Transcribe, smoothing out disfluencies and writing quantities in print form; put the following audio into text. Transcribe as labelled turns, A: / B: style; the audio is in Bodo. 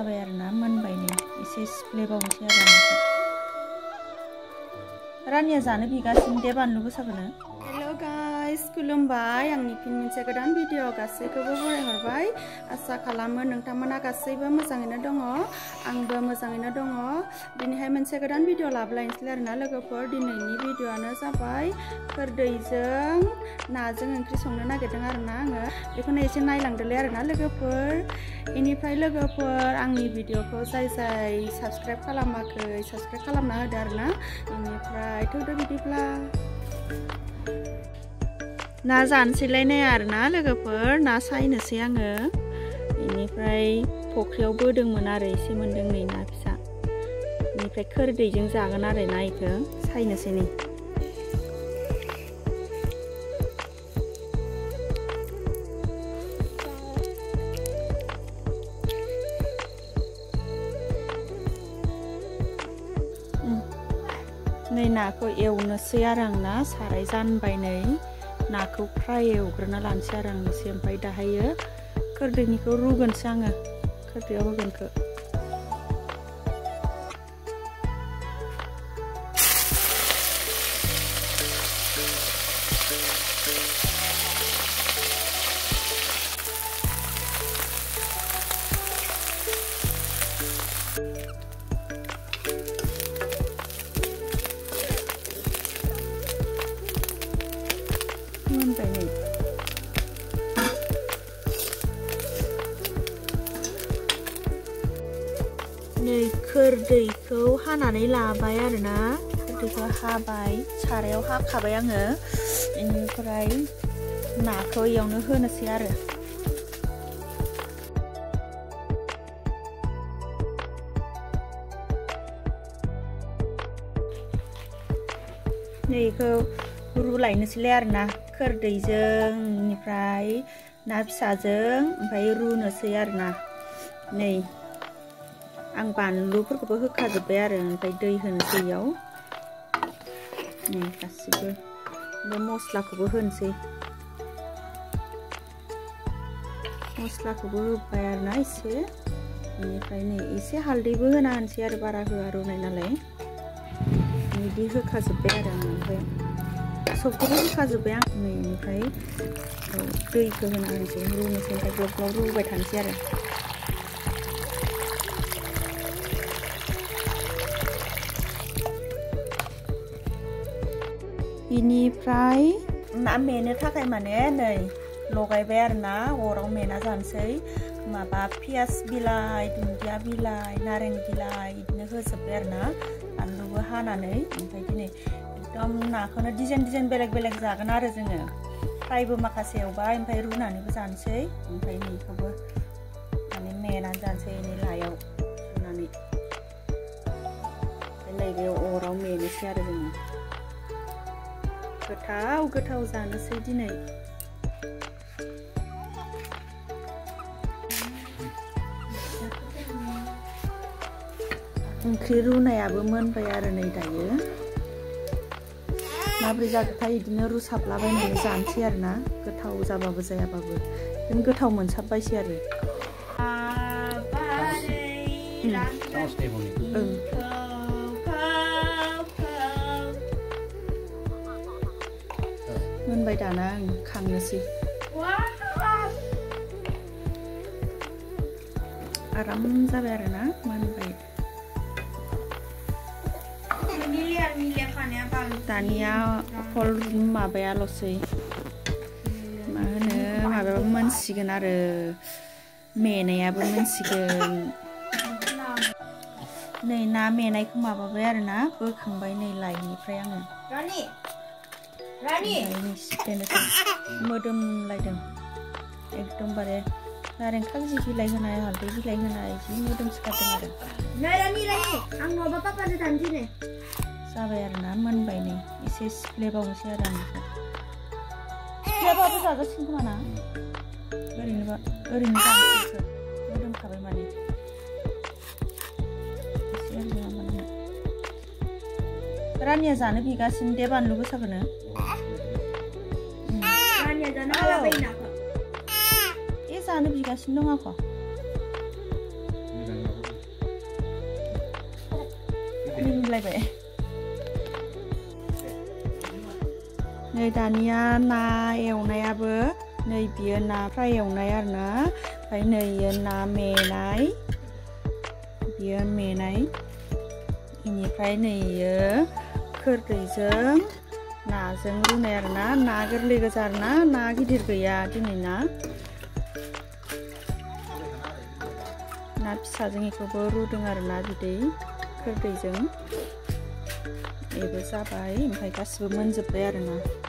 A: जाबाय आरोना मोनबाय नै एसे सिफ्लेबावनोसै आरो रानिया जानो बिगासिनो दे बानलु गोसाखौनो। हेल' गाइस खुलुमबाय आंनि फिन मोनसे गोदान भिडिअ गासैखौबो बरायहरबाय। आसा खालामो नोंथांमोना गासैबो मोजाङैनो दङ आंबो मोजाङैनो दङ। दिनैहाय मोनसे गोदान भिडिअ लाबोलायनोसै आरोना लोगोफोर। दिनैनि भिडिअआनो जाबाय खोरदैजों नाजों ओंख्रि संनो नागिरदों आरोना आङो बेखौनो एसे नायलांदोलै आरोना लोगोफोर। बेनिफ्राय लोगोफोर आंनि भिडिअखौ जाय साबस्क्राइब खालामाखै साबस्क्राइब खालामना होदो आरोना। बेनिफ्राय थौदो बिदिब्ला ना जानोसैलाय नाया आरोना लोगोफोर ना सायनोसै आङो। बेनिफ्राय फख्रियाव बोदोंमोन आरो एसे मोनदों नै ना फिसा। बेनिफ्राय खोरदैजों जागोन आरो ना इखौ सायनोसै नै। नै नाखौ एवनोसै आरो आं ना साराय जानबाय नै नाखौ फ्राय एवग्रोना लानोसै आरो आं एसे। ओमफ्राय दाहायो खोरदैनिखौ रुगोनसै आङो खोरदैयाव होगोनखौ। मोनबाय नै खोरदैखौ हानानै लाबाय आरोना खोरदैखौ हाबाय सारायाव हाखाबाय आङो। बेनिफ्राय नाखौ एवनो होनोसै आरो। नै बेखौ रुलायनोसैलाय आरोना खोरदैजों बेनिफ्राय ना फिसाजों ओमफ्राय रुनोसै आरोना। नै आं बानलुफोरखौबो होखाजोब्बाय आरो ओमफ्राय दै होनोसै इयाव नै गासिबो ओमफ्राय मस्लाखौबो होनोसै। मस्लाखौबो होबाय आरोना एसे। बेनिफ्राय नै एसे हालदैबो होना होनोसै आरो बारा होआ रुनाय नालाय बिदि होखाजोब्बाय आरो आं। ओमफ्राय सबखौबो होखाजोब्बाय आं नै। बेनिफ्राय दैखौ होना होनोसै रुनोसै ओमफ्राय ग्लब ग्लब रुबाय थानोसै आरो। बेनिफ्राय ना मेनो थाखाय माने नै लगायबाय आरोना अराव मेना जानोसै। माबा पियास बिलाइ दुन्दिया बिलाइ नारें बिलाइ बिदिनो होजोब्बाय आरोना बानलुबो हानानै। ओमफ्राय दिनै एकदम नाखौनो डिजाइन बेलेग बेलेग जागोन आरो जोङो। फ्रायबो माखासे एवबाय ओमफ्राय रुनानैबो जानोसै। ओमफ्राय नैखौबो माने मेनानै जानोसै नै लायाव रुनानै नैबे अराव मेनोसै आरो जोङो। गोथाव जानोसै दिनै। ओंख्रि रुनायाबो मोनबाय आरो नै दायो। माब्रै जागोनथाय बिदिनो रुसाबलाबायनानै जानोसै आरोना गोथाव जाबाबो जायाबाबो बिदिनो गोथाव मोनसाबबायसै आरो। मोनबाय दाना आं खांनोसै। आराम जाबाय आरोना मोनबाय। दानिया अकल माबायाल'सै मा होनो माबायाबो मोनसिगोन आरो मेनायाबो मोनसिगोन। नै ना मेनायखौ माबाबाय आरोना बोखांबाय नै लाइनिफ्राय आङो। सिफ्लेनोसै मोदोमलायदों एकदमबारे नारें खागजि बिलाइ होनाय हालदै बिलाइ होनाय जि मोदोमसोगारदों आरो। जाबाय आरोना मोनबाय नै एसे सिफ्लेबावनोसै आरो आं बेखौ। सिफ्लेयाबाबो जाजासिगोन खोमा ना ओरैनो जानोसै मोदोमखाबाय माने एसे ओरैनो। रानिया जानो बिगासिनो दे बानलु गोसाखौनो। जानो बिगासिनो दं आख'। होलायबाय नै दानिया ना एवनायाबो नै बियो ना फ्राय एवनाय आरोना ओमफ्राय नै ना मेनाय बियो मेनाय बेनिफ्राय नै खोरदैजों नाजों रुनाय आरोना ना गोरलै गोजा आरोना ना गिदिर गैया दिनै ना फिसाजों बेखौबो रुदों आरोना बिदै खोरदैजों बेबो जाबाय ओमफ्राय गासिबो मोनजोब्बाय आरोना